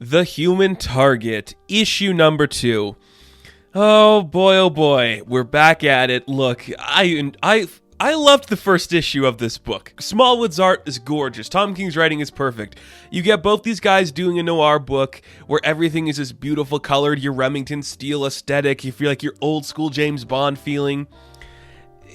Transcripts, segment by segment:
The Human Target, issue number 2. Oh boy, we're back at it. Look, I loved the first issue of this book. Smallwood's art is gorgeous. Tom King's writing is perfect. You get both these guys doing a noir book where everything is this beautiful colored, your Remington Steele aesthetic. You feel like your old school James Bond feeling.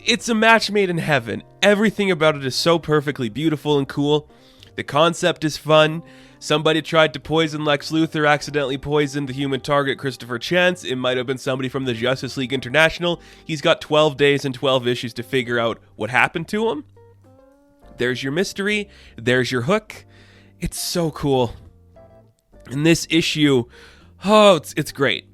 It's a match made in heaven. Everything about it is so perfectly beautiful and cool. The concept is fun. Somebody tried to poison Lex Luthor, accidentally poisoned the Human Target, Christopher Chance. It might have been somebody from the Justice League International. He's got 12 days and 12 issues to figure out what happened to him. There's your mystery. There's your hook. It's so cool. In this issue, it's great.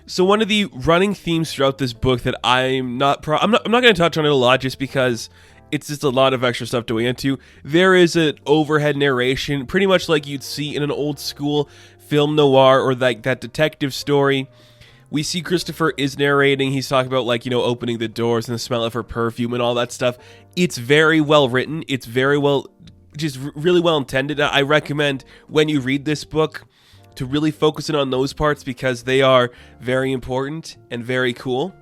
So one of the running themes throughout this book that I'm not going to touch on it a lot just because it's just a lot of extra stuff to weigh into. There is an overhead narration, pretty much like you'd see in an old school film noir or like that detective story. We see Christopher is narrating. He's talking about opening the doors and the smell of her perfume and all that stuff. It's very well written. It's very well, just really well intended. I recommend when you read this book to really focus in on those parts because they are very important and very cool.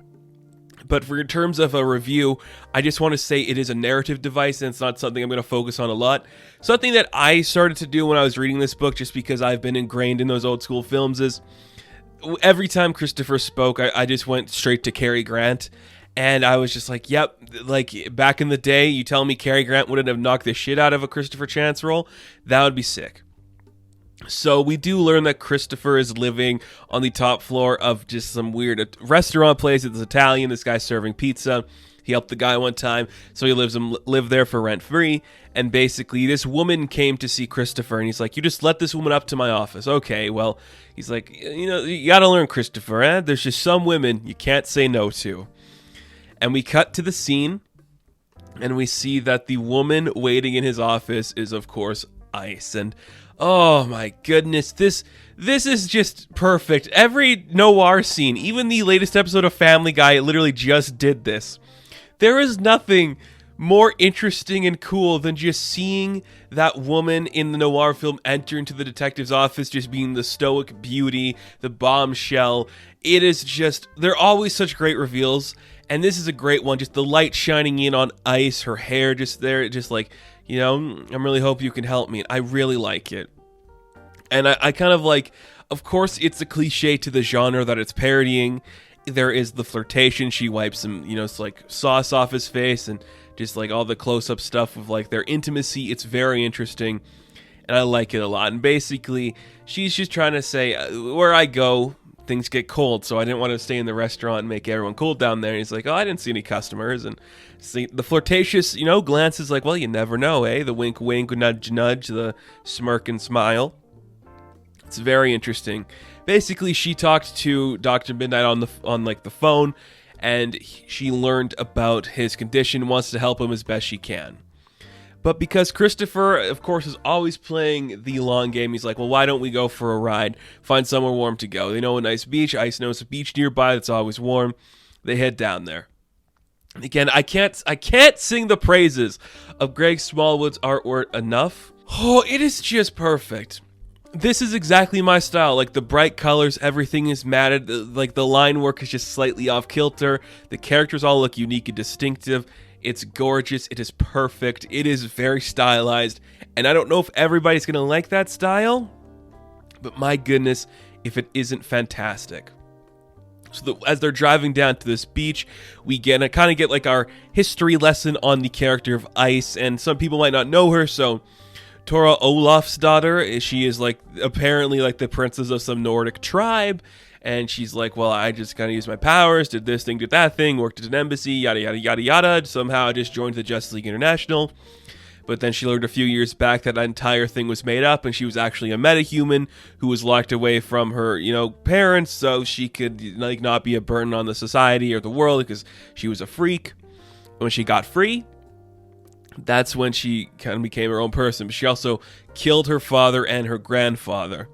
But for in terms of a review, I just want to say it is a narrative device and it's not something I'm going to focus on a lot. Something that I started to do when I was reading this book, just because I've been ingrained in those old school films, is every time Christopher spoke, I just went straight to Cary Grant. And I was just like, yep, like back in the day, you tell me Cary Grant wouldn't have knocked the shit out of a Christopher Chance role, that would be sick. So we do learn that Christopher is living on the top floor of just some weird restaurant place. It's Italian. This guy's serving pizza. He helped the guy one time, so he live there for rent free. And basically, this woman came to see Christopher, and he's like, "You just let this woman up to my office, okay?" Well, he's like, you gotta learn, Christopher. There's just some women you can't say no to. And we cut to the scene, and we see that the woman waiting in his office is, of course, Ice. And oh my goodness, this is just perfect. Every noir scene, even the latest episode of Family Guy, literally just did this. There is nothing more interesting and cool than just seeing that woman in the noir film enter into the detective's office, just being the stoic beauty, the bombshell. It is just, they're always such great reveals, and this is a great one. Just the light shining in on Ice, her hair just there, just like, I'm really hope you can help me. I really like it. And I kind of like, of course, it's a cliche to the genre that it's parodying. There is the flirtation. She wipes some, it's like sauce off his face and just like all the close-up stuff of like their intimacy. It's very interesting. And I like it a lot. And basically, she's just trying to say, where I go, things get cold, so I didn't want to stay in the restaurant and make everyone cold down there. And he's like, I didn't see any customers. And see the flirtatious, glance is like, well, you never know, eh? The wink, wink, nudge, nudge, the smirk and smile. It's very interesting. Basically, she talked to Dr. Midnight on the phone, and she learned about his condition, wants to help him as best she can. But because Christopher, of course, is always playing the long game, he's like, well, why don't we go for a ride? Find somewhere warm to go. They know a nice beach. Ice knows a beach nearby that's always warm. They head down there. Again, I can't sing the praises of Greg Smallwood's artwork enough. Oh, it is just perfect. This is exactly my style. Like the bright colors, everything is matted. Like the line work is just slightly off kilter. The characters all look unique and distinctive. It's gorgeous. It is perfect. It is very stylized. And I don't know if everybody's going to like that style, but my goodness, if it isn't fantastic. So as they're driving down to this beach, we kind of get like our history lesson on the character of Ice. And some people might not know her, so Tora Olaf's daughter, she is like apparently like the princess of some Nordic tribe. And she's like, well, I just kind of used my powers, did this thing, did that thing, worked at an embassy, yada, yada, yada, yada. Somehow I just joined the Justice League International. But then she learned a few years back that entire thing was made up, and she was actually a metahuman who was locked away from her, parents, so she could not be a burden on the society or the world because she was a freak. When she got free, that's when she kind of became her own person. But she also killed her father and her grandfather.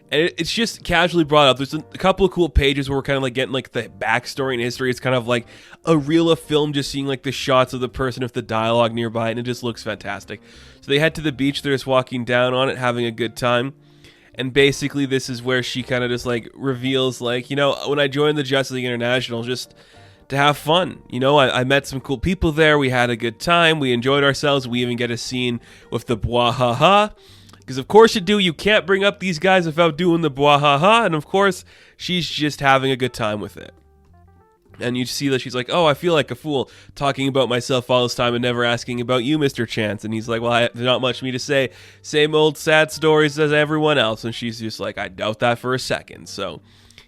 And it's just casually brought up. There's a couple of cool pages where we're kind of like getting like the backstory and history. It's kind of like a reel of film, just seeing like the shots of the person with the dialogue nearby, and it just looks fantastic. So they head to the beach. They're just walking down on it, having a good time. And basically this is where she kind of just like reveals like, when I joined the Justice League International, just to have fun. I met some cool people there. We had a good time. We enjoyed ourselves. We even get a scene with the bwahaha. Because of course you do. You can't bring up these guys without doing the bwahaha. And of course, she's just having a good time with it. And you see that she's like, oh, I feel like a fool talking about myself all this time and never asking about you, Mr. Chance. And he's like, well, there's not much for me to say. Same old sad stories as everyone else. And she's just like, I doubt that for a second. So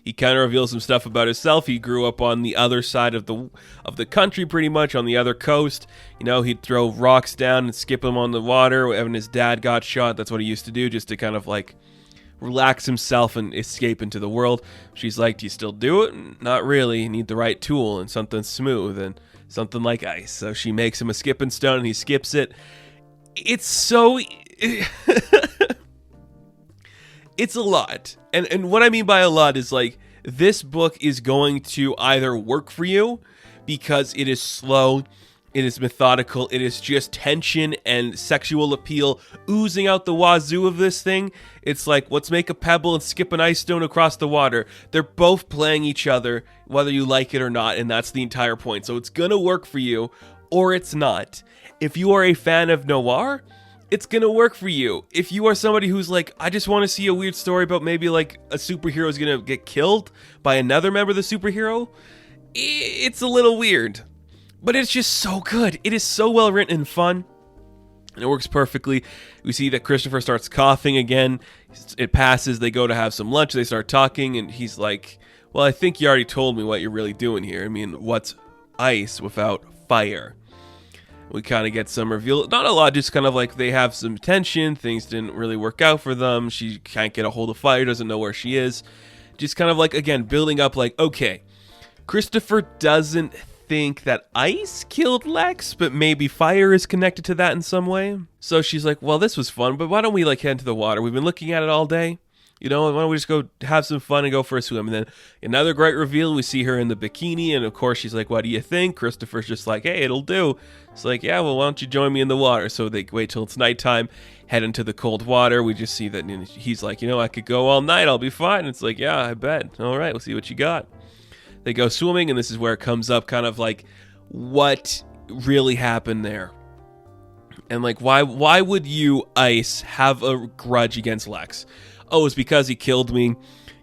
he kind of reveals some stuff about himself. He grew up on the other side of the country, pretty much on the other coast. He'd throw rocks down and skip them on the water when his dad got shot. That's what he used to do, just to kind of like relax himself and escape into the world. She's like, do you still do it? Not really. You need the right tool and something smooth and something like ice. So she makes him a skipping stone and he skips it. It's so... It's a lot. And what I mean by a lot is like, this book is going to either work for you because it is slow, it is methodical, it is just tension and sexual appeal oozing out the wazoo of this thing. It's like, let's make a pebble and skip an ice stone across the water. They're both playing each other, whether you like it or not, and that's the entire point. So it's gonna work for you, or it's not. If you are a fan of noir, it's gonna work for you. If you are somebody who's like, I just want to see a weird story about maybe like a superhero is gonna get killed by another member of the superhero, it's a little weird. But it's just so good. It is so well written and fun. And it works perfectly. We see that Christopher starts coughing again. It passes, they go to have some lunch, they start talking, and he's like, well, I think you already told me what you're really doing here. I mean, what's ice without fire? We kind of get some reveal. Not a lot, just kind of like they have some tension. Things didn't really work out for them. She can't get a hold of fire, doesn't know where she is. Just kind of like, again, building up like, okay, Christopher doesn't think that ice killed Lex, but maybe fire is connected to that in some way. So she's like, well, this was fun, but why don't we like head into the water? We've been looking at it all day. Why don't we just go have some fun and go for a swim? And then another great reveal, we see her in the bikini, and of course she's like, what do you think? Christopher's just like, hey, it'll do. It's like, yeah, well, why don't you join me in the water? So they wait till it's nighttime, head into the cold water. We just see that he's like, I could go all night, I'll be fine. It's like, yeah, I bet. All right, we'll see what you got. They go swimming, and this is where it comes up kind of like what really happened there. And like, why would you, Ice, have a grudge against Lex? Oh, it's because he killed me.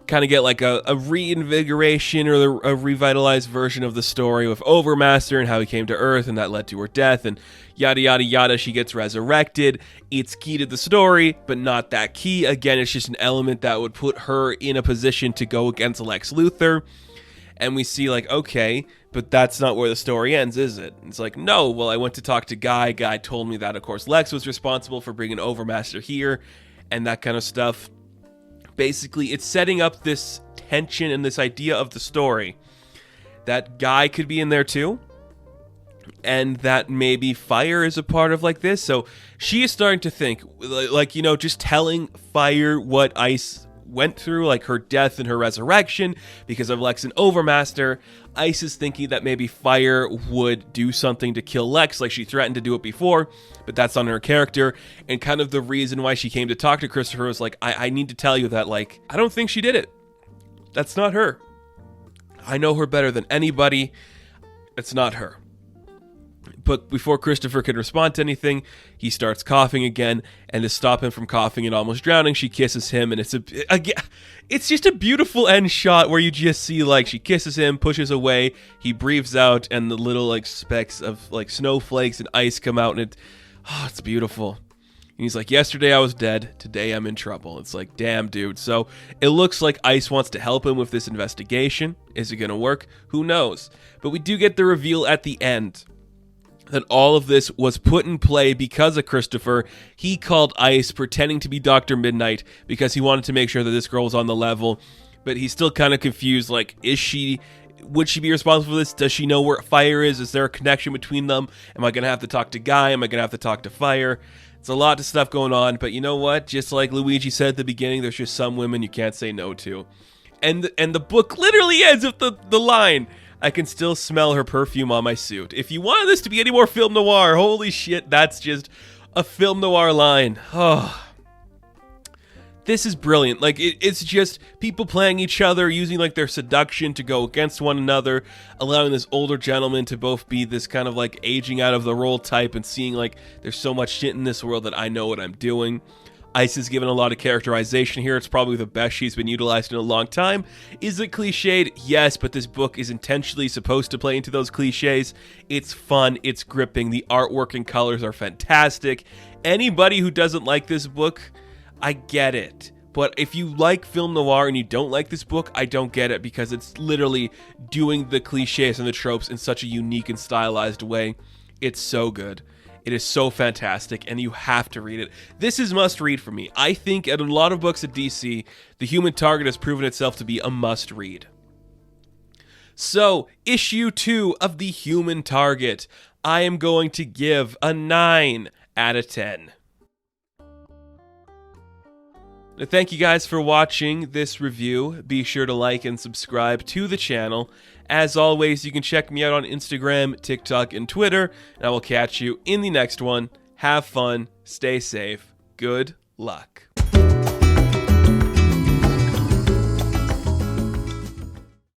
Kind of get like a reinvigoration or a revitalized version of the story with Overmaster and how he came to Earth and that led to her death and yada yada yada. She gets resurrected. It's key to the story, but not that key. Again, it's just an element that would put her in a position to go against Lex Luthor. And we see like, okay, but that's not where the story ends, is it? It's like, no, well, I went to talk to Guy. Guy told me that, of course, Lex was responsible for bringing Overmaster here and that kind of stuff. Basically, it's setting up this tension and this idea of the story that Guy could be in there too, and that maybe fire is a part of like this. So she is starting to think, like, just telling Fire what Ice went through, like her death and her resurrection because of Lex and Overmaster. Ice is thinking that maybe Fire would do something to kill Lex, like she threatened to do it before, but that's on her character. And kind of the reason why she came to talk to Christopher was like, I need to tell you that, like, I don't think she did it. That's not her. I know her better than anybody. It's not her. But before Christopher can respond to anything, he starts coughing again, and to stop him from coughing and almost drowning, she kisses him, and it's just a beautiful end shot where you just see, like, she kisses him, pushes away, he breathes out, and the little, like, specks of, like, snowflakes and ice come out, and it's beautiful. And he's like, yesterday I was dead, today I'm in trouble. It's like, damn, dude. So it looks like Ice wants to help him with this investigation. Is it going to work? Who knows? But we do get the reveal at the end that all of this was put in play because of Christopher. He called Ice pretending to be Dr. Midnight because he wanted to make sure that this girl was on the level, but he's still kind of confused, like, would she be responsible for this? Does she know where Fire is? Is there a connection between them? Am I going to have to talk to Guy? Am I going to have to talk to Fire? It's a lot of stuff going on, but you know what? Just like Luigi said at the beginning, there's just some women you can't say no to. And the book literally ends with the line, I can still smell her perfume on my suit. If you wanted this to be any more film noir, holy shit, that's just a film noir line. Oh, This is brilliant. Like, it's just people playing each other, using like their seduction to go against one another, allowing this older gentleman to both be this kind of like aging out of the role type and seeing like there's so much shit in this world that I know what I'm doing. Ice is given a lot of characterization here. It's probably the best she's been utilized in a long time. Is it cliched? Yes, but this book is intentionally supposed to play into those cliches. It's fun, it's gripping, the artwork and colors are fantastic. Anybody who doesn't like this book, I get it. But if you like film noir and you don't like this book, I don't get it, because it's literally doing the cliches and the tropes in such a unique and stylized way. It's so good. It is so fantastic, and you have to read it. This is must read for me. I think at a lot of books at DC, The Human Target has proven itself to be a must read. So, issue 2 of The Human Target, I am going to give a 9 out of 10. Thank you guys for watching this review. Be sure to like and subscribe to the channel. As always, you can check me out on Instagram, TikTok, and Twitter, and I will catch you in the next one. Have fun, stay safe, good luck.